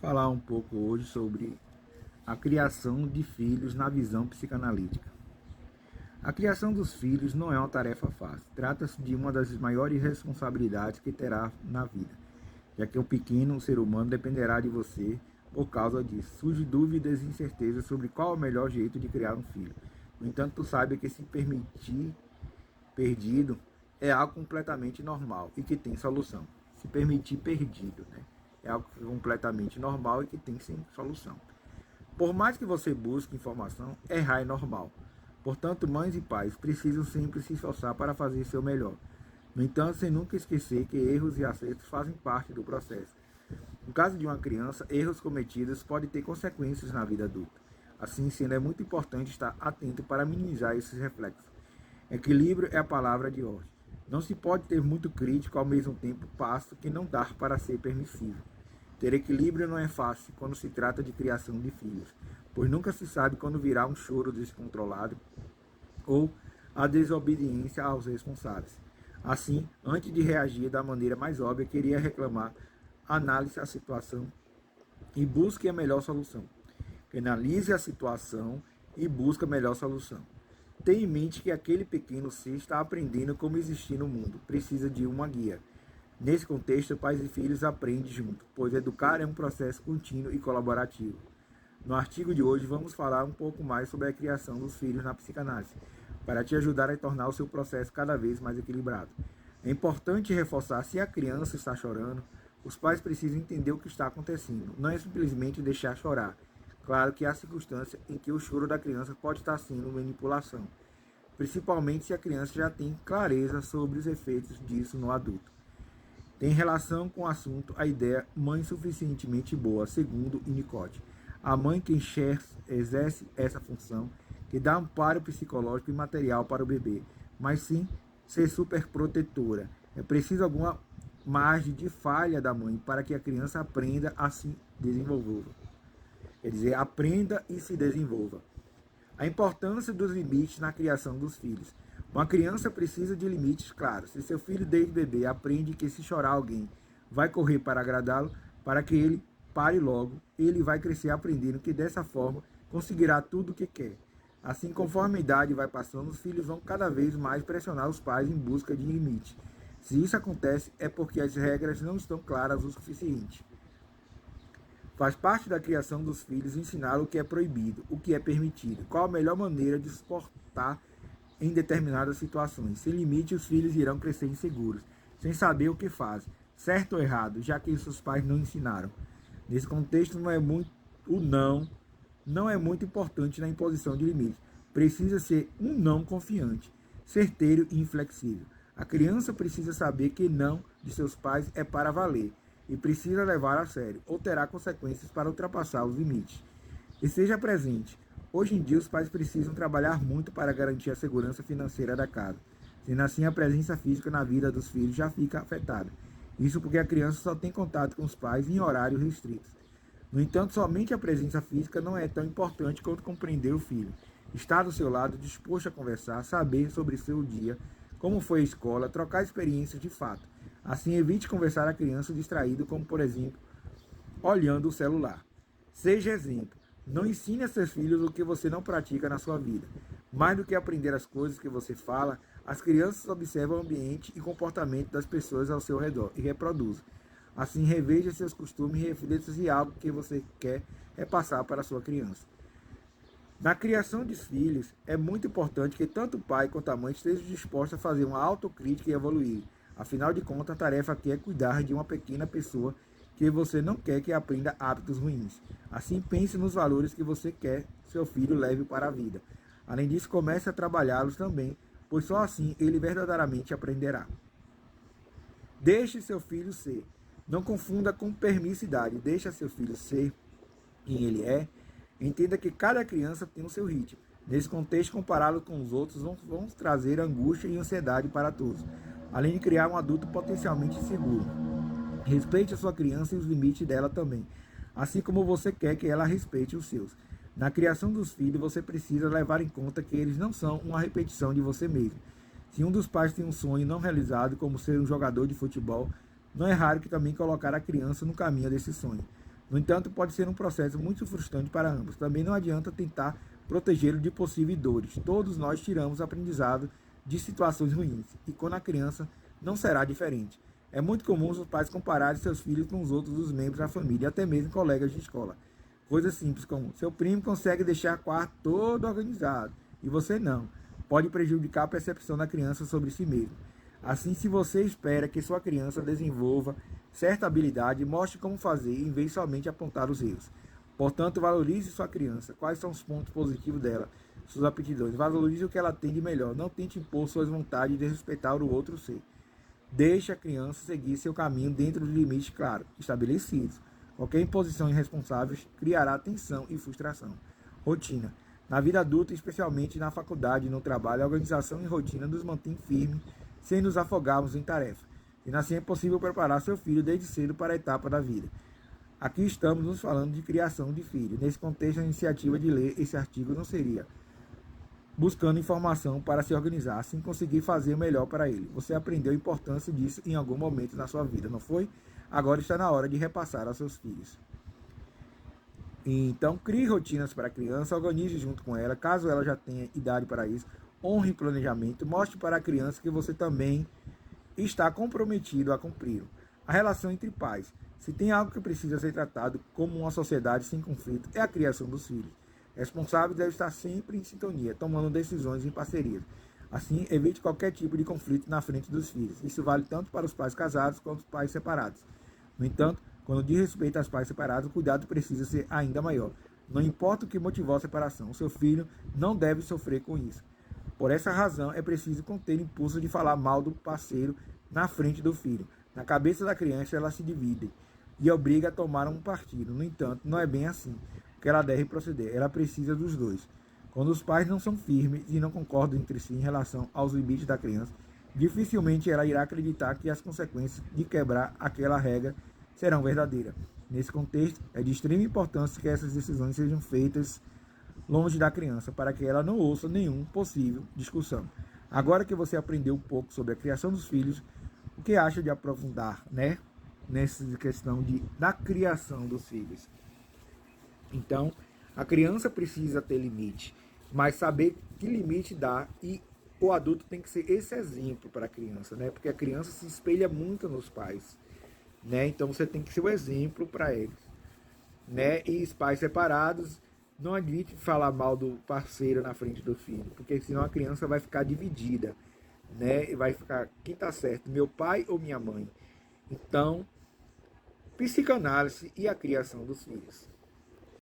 Falar um pouco hoje sobre a criação de filhos na visão psicanalítica. A criação dos filhos não é uma tarefa fácil. Trata-se de uma das maiores responsabilidades que terá na vida, já que o pequeno ser humano dependerá de você por causa disso. Surgem dúvidas e incertezas sobre qual é o melhor jeito de criar um filho. No entanto, saiba que se permitir perdido é algo completamente normal e que tem solução. Se permitir perdido, né? É algo completamente normal e que tem sim solução. Por mais que você busque informação, errar é normal. Portanto, mães e pais precisam sempre se esforçar para fazer seu melhor. No entanto, sem nunca esquecer que erros e acertos fazem parte do processo. No caso de uma criança, erros cometidos podem ter consequências na vida adulta. Assim sendo, é muito importante estar atento para minimizar esses reflexos. Equilíbrio é a palavra de ordem. Não se pode ter muito crítico ao mesmo tempo passo que não dá para ser permissivo. Ter equilíbrio não é fácil quando se trata de criação de filhos, pois nunca se sabe quando virá um choro descontrolado ou a desobediência aos responsáveis. Assim, antes de reagir da maneira mais óbvia, queria reclamar, analise a situação e busque a melhor solução. Analise a situação e busque a melhor solução. Tenha em mente que aquele pequeno ser está aprendendo como existir no mundo, precisa de uma guia. Nesse contexto, pais e filhos aprendem juntos, pois educar é um processo contínuo e colaborativo. No artigo de hoje, vamos falar um pouco mais sobre a criação dos filhos na psicanálise, para te ajudar a tornar o seu processo cada vez mais equilibrado. É importante reforçar se a criança está chorando, os pais precisam entender o que está acontecendo, não é simplesmente deixar chorar. Claro que há circunstâncias em que o choro da criança pode estar sendo manipulação, principalmente se a criança já tem clareza sobre os efeitos disso no adulto. Tem relação com o assunto a ideia mãe suficientemente boa, segundo Winnicott. A mãe que exerce essa função, que dá amparo psicológico e material para o bebê, mas sim ser superprotetora. É preciso alguma margem de falha da mãe para que a criança aprenda a se desenvolver. Quer dizer, aprenda e se desenvolva. A importância dos limites na criação dos filhos. Uma criança precisa de limites claros. Se seu filho desde bebê aprende que se chorar alguém vai correr para agradá-lo, para que ele pare logo, ele vai crescer aprendendo que dessa forma conseguirá tudo o que quer. Assim, conforme a idade vai passando, os filhos vão cada vez mais pressionar os pais em busca de limites. Se isso acontece, é porque as regras não estão claras o suficiente. Faz parte da criação dos filhos ensinar o que é proibido, o que é permitido, qual a melhor maneira de se portar em determinadas situações. Sem limite, os filhos irão crescer inseguros, sem saber o que fazem, certo ou errado, já que seus pais não ensinaram. Nesse contexto, o não é muito importante na imposição de limites. Precisa ser um não confiante, certeiro e inflexível. A criança precisa saber que não de seus pais é para valer e precisa levar a sério, ou terá consequências para ultrapassar os limites. E seja presente. Hoje em dia, os pais precisam trabalhar muito para garantir a segurança financeira da casa. Sendo assim, a presença física na vida dos filhos já fica afetada. Isso porque a criança só tem contato com os pais em horários restritos. No entanto, somente a presença física não é tão importante quanto compreender o filho. Estar do seu lado, disposto a conversar, saber sobre seu dia, como foi a escola, trocar experiências de fato. Assim, evite conversar a criança distraído, como por exemplo, olhando o celular. Seja exemplo. Não ensine a seus filhos o que você não pratica na sua vida. Mais do que aprender as coisas que você fala, as crianças observam o ambiente e comportamento das pessoas ao seu redor e reproduzem. Assim, reveja seus costumes e reflita se algo que você quer repassar para a sua criança. Na criação de filhos, é muito importante que tanto o pai quanto a mãe estejam dispostos a fazer uma autocrítica e evoluir. Afinal de contas, a tarefa aqui é cuidar de uma pequena pessoa que você não quer que aprenda hábitos ruins. Assim, pense nos valores que você quer que seu filho leve para a vida. Além disso, comece a trabalhá-los também, pois só assim ele verdadeiramente aprenderá. Deixe seu filho ser. Não confunda com permissidade. Deixe seu filho ser quem ele é. Entenda que cada criança tem o seu ritmo. Nesse contexto, compará-lo com os outros vão trazer angústia e ansiedade para todos, além de criar um adulto potencialmente inseguro. Respeite a sua criança e os limites dela também, assim como você quer que ela respeite os seus. Na criação dos filhos, você precisa levar em conta que eles não são uma repetição de você mesmo. Se um dos pais tem um sonho não realizado, como ser um jogador de futebol, não é raro que também colocar a criança no caminho desse sonho. No entanto, pode ser um processo muito frustrante para ambos. Também não adianta tentar protegê-lo de possíveis dores. Todos nós tiramos aprendizado de situações ruins, e quando a criança não será diferente. É muito comum os pais compararem seus filhos com os outros dos membros da família, até mesmo colegas de escola. Coisas simples como: seu primo consegue deixar o quarto todo organizado e você não. Pode prejudicar a percepção da criança sobre si mesmo. Assim, se você espera que sua criança desenvolva certa habilidade, mostre como fazer em vez de somente apontar os erros. Portanto, valorize sua criança. Quais são os pontos positivos dela? Suas aptidões. Valorize o que ela tem de melhor. Não tente impor suas vontades de respeitar o outro ser. Deixe a criança seguir seu caminho dentro de limites claros, estabelecidos. Qualquer imposição irresponsável criará tensão e frustração. Rotina. Na vida adulta, especialmente na faculdade e no trabalho, a organização e rotina nos mantém firmes sem nos afogarmos em tarefas. E assim é possível preparar seu filho desde cedo para a etapa da vida. Aqui estamos nos falando de criação de filho. Nesse contexto, a iniciativa de ler esse artigo não seria buscando informação para se organizar, assim conseguir fazer o melhor para ele. Você aprendeu a importância disso em algum momento na sua vida, não foi? Agora está na hora de repassar aos seus filhos. Então, crie rotinas para a criança, organize junto com ela, caso ela já tenha idade para isso, honre o planejamento, mostre para a criança que você também está comprometido a cumprir. A relação entre pais. Se tem algo que precisa ser tratado como uma sociedade sem conflito, é a criação dos filhos. Responsáveis devem estar sempre em sintonia, tomando decisões em parceria. Assim, evite qualquer tipo de conflito na frente dos filhos. Isso vale tanto para os pais casados quanto os pais separados. No entanto, quando diz respeito aos pais separados, o cuidado precisa ser ainda maior. Não importa o que motivou a separação, o seu filho não deve sofrer com isso. Por essa razão, é preciso conter o impulso de falar mal do parceiro na frente do filho. Na cabeça da criança, ela se divide e obriga a tomar um partido. No entanto, não é bem assim que ela deve proceder. Ela precisa dos dois. Quando os pais não são firmes e não concordam entre si em relação aos limites da criança, dificilmente ela irá acreditar que as consequências de quebrar aquela regra serão verdadeiras. Nesse contexto, é de extrema importância que essas decisões sejam feitas longe da criança, para que ela não ouça nenhuma possível discussão. Agora que você aprendeu um pouco sobre a criação dos filhos, o que acha de aprofundar, nessa questão da criação dos filhos? Então, a criança precisa ter limite, mas saber que limite dá, e o adulto tem que ser esse exemplo para a criança, porque a criança se espelha muito nos pais, então você tem que ser o exemplo para eles, e os pais separados, não admite falar mal do parceiro na frente do filho, porque senão a criança vai ficar dividida, e vai ficar, quem está certo, meu pai ou minha mãe? Então, psicanálise e a criação dos filhos.